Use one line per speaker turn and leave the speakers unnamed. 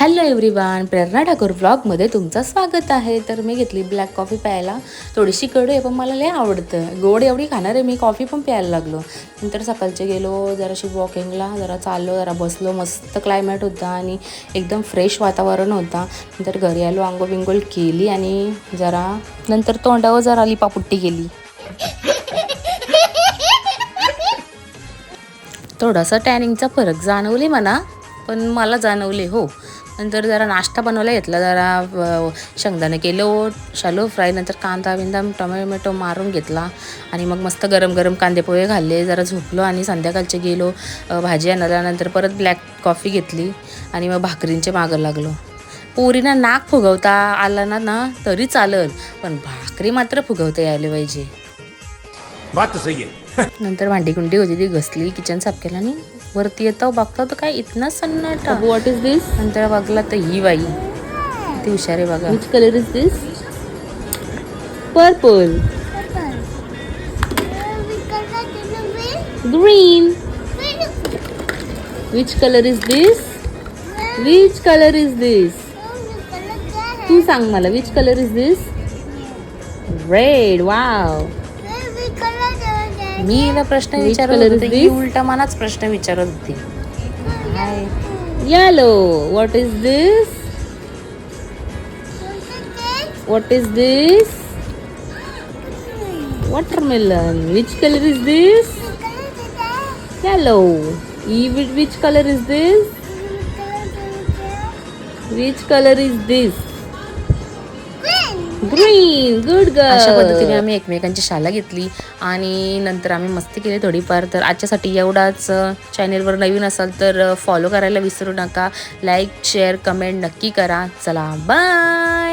Hello everyone, प्रेरणा ठाकूर व्लॉगमध्ये तुमचं स्वागत आहे. तर मी घेतली ब्लॅक कॉफी प्यायला. थोडीशी कडू आहे पण मला लय आवडतं. गोड एवढी खाणार आहे मी, कॉफी पण प्यायला लागलो. नंतर सकाळचे गेलो जराशी वॉकिंगला, जरा चाललो, जरा बसलो. मस्त क्लायमेट होता आणि एकदम फ्रेश वातावरण होता. नंतर घरी आलो, आंघोळ बिंघोळ केली आणि जरा नंतर तोंडावर जरा लिपापुट्टी केली. थोडासा टॅनिंगचा फरक जाणवली म्हणा, पण मला जाणवले हो. नंतर जरा नाश्ता बनवायला घेतला, जरा शेंगदाणे केलं, शालो फ्राय, नंतर कांदा बिंदा टोमॅटो मारून घेतला आणि मग मस्त गरम गरम कांदे पोहे खाल्ले. जरा झोपलो आणि संध्याकाळचे गेलो भाजी आणायला. नंतर परत ब्लॅक कॉफी घेतली आणि मग भाकरींचे मागं लागलो. पोरीना नाक फुगवता आला ना तरी चालेल, पण भाकरी मात्र फुगवता यायला पाहिजे.
बात तो सही है.
नंतर भांडी कुंडी होती ती घसली, किचन साफ केला आणि वरती येतो बघतो तर काय इतना सन्नाटा.
What is this?
नंतर बघला तर ही बाई ती हुशार आहे बघा.
Which colour is this? Purple. Green. Which colour is this? Which colour is this? तू सांग मला, which colour is this? Red. Wow.
मी हिला प्रश्न
Which
विचारत
color is
होते, ही
this?
उलटा मलाच प्रश्न विचारत होती. हाय.
Yellow. What is this? What is this? Watermelon. Which color is this? Yellow. Which color is this? Which color is this? Green. Good girl.
अशा पद्धतीने आम्ही एकमेकांची शाला घेतली आणि नंतर आम्ही मस्ती केली थोडीफार. तर आजच्यासाठी एवढाच. चॅनेलवर नवीन असाल तर फॉलो करायला विसरू नका. लाईक शेअर कमेंट नक्की करा. चला बाय.